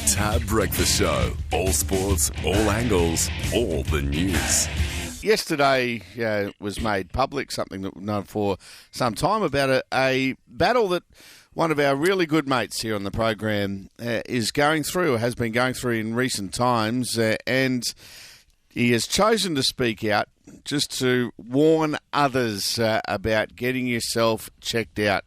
RadioTAB Breakfast Show. All sports, all angles, all the news. Yesterday was made public, something that we've known for some time, about a battle that one of our really good mates here on the program is going through, or has been going through in recent times, and he has chosen to speak out just to warn others about getting yourself checked out.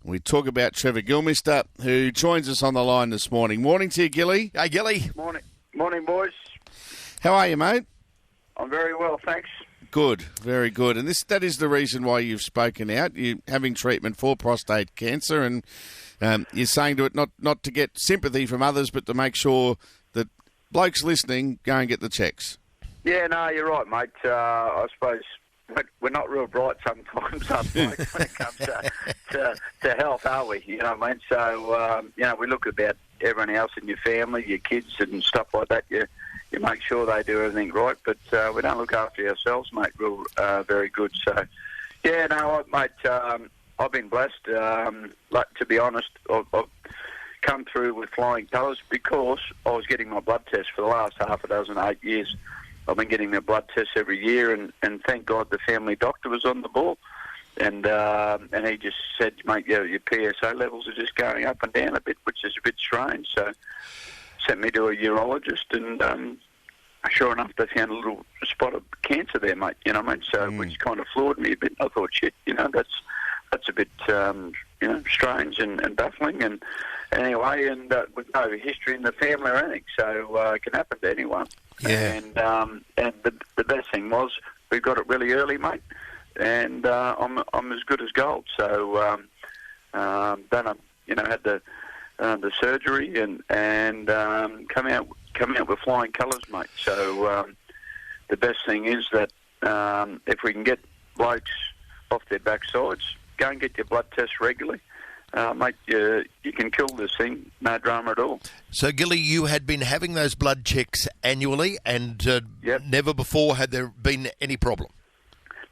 We talk about Trevor Gillmeister, who joins us on the line this morning. Morning to you, Gilly. Hey, Gilly. Morning, boys. How are you, mate? I'm very well, thanks. Good, very good. And that is the reason why you've spoken out. You're having treatment for prostate cancer, and you're saying to it not to get sympathy from others, but to make sure that blokes listening go and get the checks. Yeah, no, you're right, mate. I suppose we're not real bright sometimes, us blokes, when it comes to health, are we? You know what I mean? So, we look about everyone else in your family, your kids and stuff like that. You make sure they do everything right, but we don't look after ourselves, mate, very good. So, yeah, no, mate, I've been blessed. To be honest, I've come through with flying colours because I was getting my blood test for the last 8 years. I've been getting my blood tests every year, and thank God the family doctor was on the ball. And he just said, mate, your PSA levels are just going up and down a bit, which is a bit strange. So sent me to a urologist, and sure enough, they found a little spot of cancer there, mate. You know what I mean? So which kind of floored me a bit. I thought, shit, that's a bit strange and baffling. And anyway, and with no history in the family or anything, so it can happen to anyone. Yeah. And the best thing was we got it really early, mate. And I'm as good as gold. So then I had the surgery and come out with flying colours, mate. So the best thing is that if we can get blokes off their backsides, go and get your blood tests regularly. Mate, you can kill this thing, no drama at all. So, Gilly, you had been having those blood checks annually, and never before had there been any problem?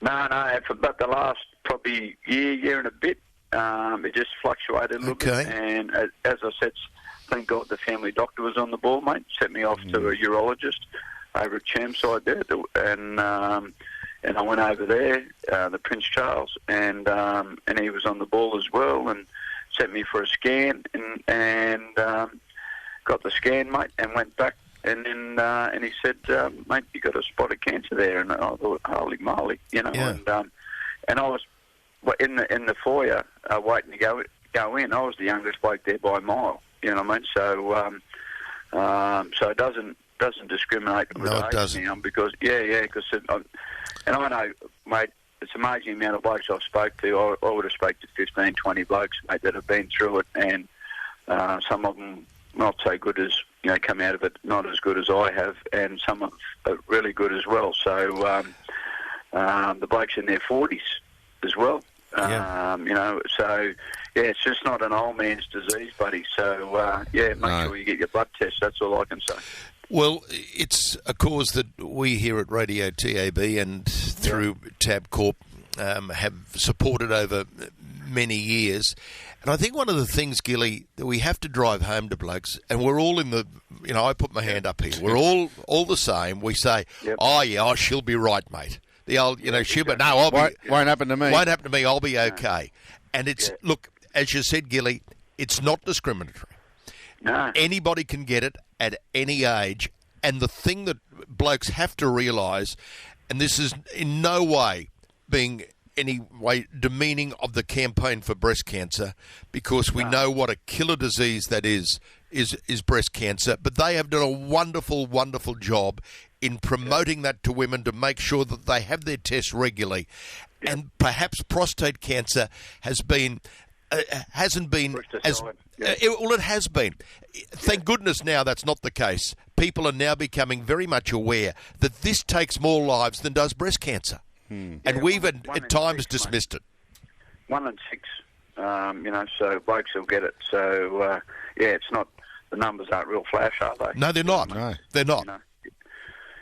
No, for about the last probably year and a bit, it just fluctuated a little bit. And as I said, thank God the family doctor was on the ball, mate. Sent me off to a urologist over at Chermside there, and I went over there, the Prince Charles, and he was on the ball as well, and sent me for a scan, and got the scan, mate, and went back, and then and he said, mate, you got a spot of cancer there, and I thought, holy moly, Yeah. And I was in the foyer waiting to go in. I was the youngest bloke there by a mile, you know what I mean? So it doesn't discriminate with No, it age doesn't. now, because and I know, mate, it's an amazing amount of blokes I've spoke to. I would have spoke to 15, 20 blokes, mate, that have been through it, and some of them not so good as, come out of it not as good as I have, and some are really good as well. So the blokes in their 40s as well. So, it's just not an old man's disease, buddy. So, make sure you get your blood test. That's all I can say. Well, it's a cause that we here at RadioTAB and through Tab Corp have supported over many years. And I think one of the things, Gilly, that we have to drive home to blokes, and we're all in the, I put my hand up here, we're all the same. We say, she'll be right, mate. The old, she'll be, no, won't happen to me. Won't happen to me, I'll be okay. And it's, look, as you said, Gilly, it's not discriminatory. No. Anybody can get it at any age. And the thing that blokes have to realise, and this is in no way being any way demeaning of the campaign for breast cancer, because we know what a killer disease that is breast cancer. But they have done a wonderful, wonderful job in promoting that to women to make sure that they have their tests regularly. And perhaps prostate cancer hasn't been as it has been. Thank goodness now that's not the case. People are now becoming very much aware that this takes more lives than does breast cancer. And we've at times dismissed it. 1 in 6, so blokes will get it. So, it's not, the numbers aren't real flash, are they? No, they're not. No. They're not.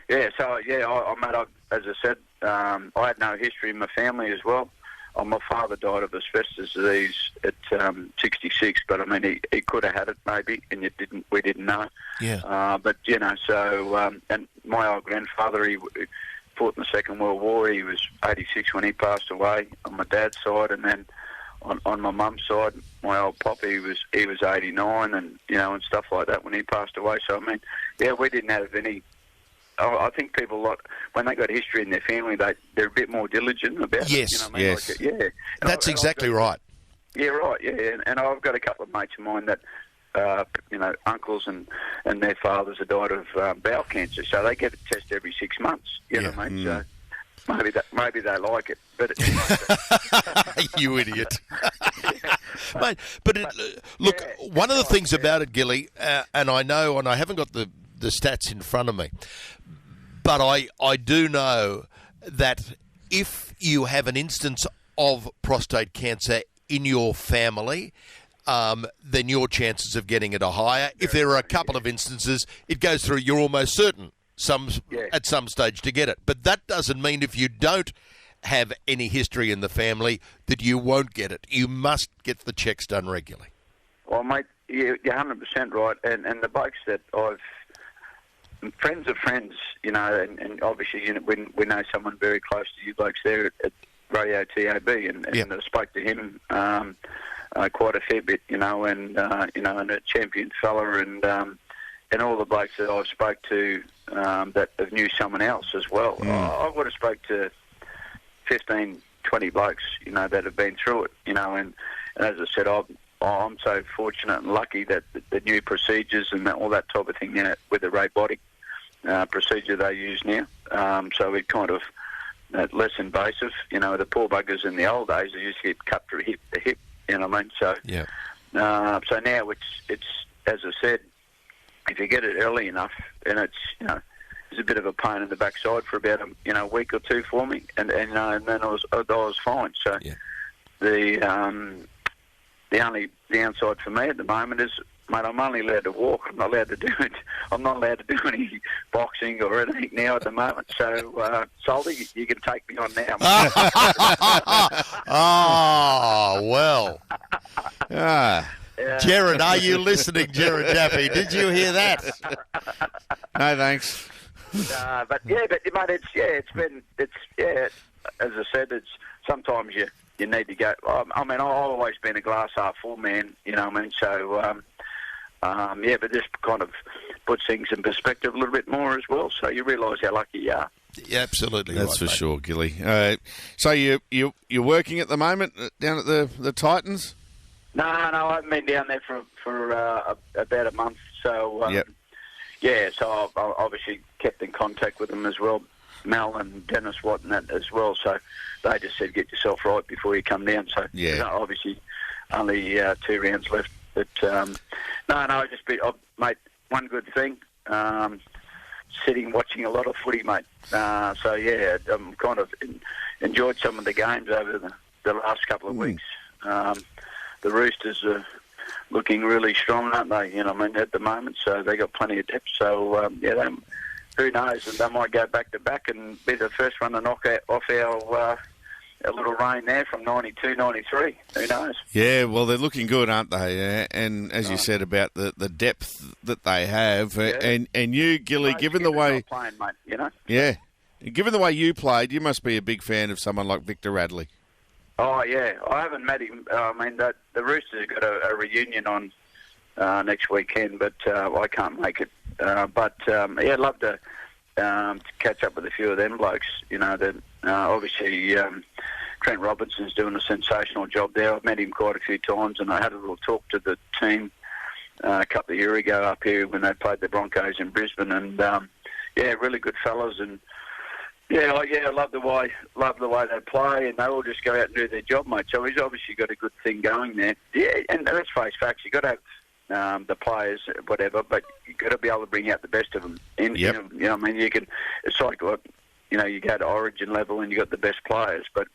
As I said, I had no history in my family as well. my father died of asbestos disease at 66, but I mean he could have had it maybe, and we didn't know. Yeah. But so and my old grandfather, he fought in the Second World War. He was 86 when he passed away on my dad's side, and then on my mum's side, my old pop, he was 89, and and stuff like that when he passed away. So I mean, we didn't have any. I think people when they got history in their family, they're a bit more diligent about yes, it. You know what I mean? Yes, like, yeah. That's exactly right. Yeah, right. Yeah, and I've got a couple of mates of mine that, uncles and their fathers have died of bowel cancer, so they get a test every 6 months. You know what I mean? So maybe they like it, but you idiot, mate. But look, one of the things about it, Gilly, and I know, and I haven't got the stats in front of me, but I do know that if you have an instance of prostate cancer in your family, then your chances of getting it are higher. If there are a couple of instances, it goes through, you're almost certain at some stage to get it. But that doesn't mean if you don't have any history in the family that you won't get it. You must get the checks done regularly. Well, mate, you're 100% right. And the blokes that friends of friends, and obviously we know someone very close to you blokes there at RadioTAB, and I spoke to him quite a fair bit, and a champion fella, and all the blokes that I've spoke to that have knew someone else as well. I would have spoke to 15, 20 blokes, that have been through it, and as I said, I'm so fortunate and lucky that the new procedures and all that type of thing with the robotic procedure they use now, so it kind of less invasive. The poor buggers in the old days, they used to get cut through the hip, you know what I mean? So, so now it's as I said, if you get it early enough, and it's a bit of a pain in the backside for about a week or two for me, and then I was fine. So the only downside for me at the moment is, mate, I'm only allowed to walk. I'm not allowed to do it. I'm not allowed to do any boxing or anything now at the moment. So, Salty, you can take me on now. Oh, well. Jared, are you listening, Jared Daffy? Did you hear that? No, thanks. But mate, as I said, it's sometimes you need to go. I mean, I've always been a glass half full man, you know what I mean? So, but this kind of puts things in perspective a little bit more as well, so you realise how lucky you are. Yeah, absolutely. That's right, for sure, Gilly. So you're working at the moment down at the Titans? No, I haven't been down there for about a month. So, so I've obviously kept in contact with them as well, Mel and Dennis Watt and that as well. So they just said, get yourself right before you come down. So obviously only 2 rounds left. But mate, one good thing, sitting watching a lot of footy, mate. I'm kind of enjoyed some of the games over the last couple of weeks. The Roosters are looking really strong, aren't they? At the moment, so they got plenty of depth. So who knows? They might go back to back and be the first one to knock off our little reign there from 92, 93. Who knows? Yeah, well, they're looking good, aren't they? And as you said about the depth that they have, and you, Gilly, given the way playing, mate, given the way you played, you must be a big fan of someone like Victor Radley. Oh, yeah. I haven't met him. I mean, the Roosters have got a reunion on next weekend, but I can't make it. I'd love to catch up with a few of them blokes. Obviously Trent Robinson's doing a sensational job there. I've met him quite a few times, and I had a little talk to the team a couple of years ago up here when they played the Broncos in Brisbane, and really good fellas, and I love the way they play, and they all just go out and do their job, mate. So he's obviously got a good thing going there. Yeah, and let's face facts, you've got to have the players, whatever, but you've got to be able to bring out the best of them. I mean, you can. It's like you go to Origin level and you got the best players, but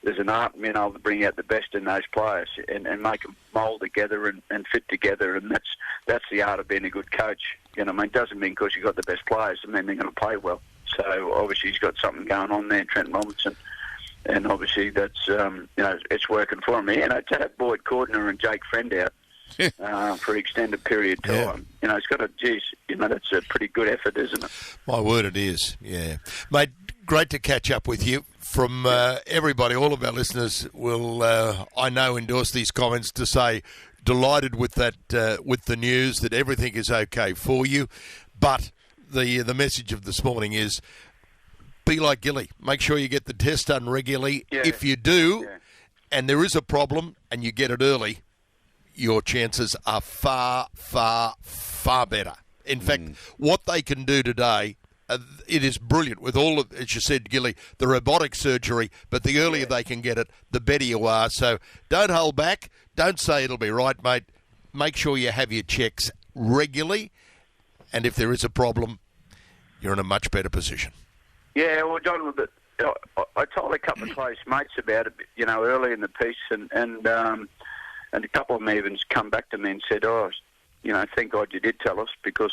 there's an art in being able to bring out the best in those players and make them mould together and fit together, and that's the art of being a good coach. It doesn't mean because you've got the best players and then they're going to play well. So obviously he's got something going on there, Trent Robinson. and obviously that's it's working for me. To have Boyd Cordner and Jake Friend out for an extended period of time, it's got that's a pretty good effort, isn't it? My word, it is. Yeah, mate. Great to catch up with you. From everybody, all of our listeners will, I know, endorse these comments to say delighted with that, with the news that everything is okay for you. But the message of this morning is be like Gilly. Make sure you get the test done regularly. Yeah. If you do, and there is a problem, and you get it early, your chances are far, far, far better. In fact, what they can do today, it is brilliant with all of, as you said, Gilly, the robotic surgery, but the earlier they can get it, the better you are. So don't hold back. Don't say it'll be right, mate. Make sure you have your checks regularly, and if there is a problem, you're in a much better position. Yeah, well, John, I told a couple of close mates about it, early in the piece, and a couple of them even come back to me and said, thank God you did tell us, because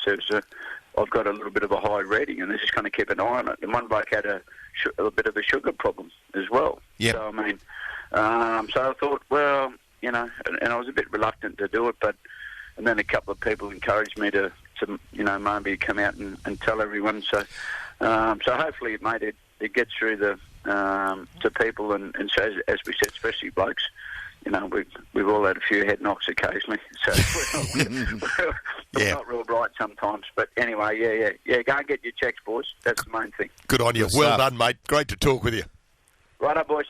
I've got a little bit of a high rating, and this is going to keep an eye on it. And one bloke had a bit of a sugar problem as well. Yeah. So, so I thought, well, and I was a bit reluctant to do it, and then a couple of people encouraged me to maybe come out and tell everyone. So hopefully, mate, it gets through to people, and so as we said, especially blokes. We've all had a few head knocks occasionally, so we're not real bright sometimes. But anyway, go and get your checks, boys. That's the main thing. Good on you. Well done, mate. Great to talk with you. Right up, boys.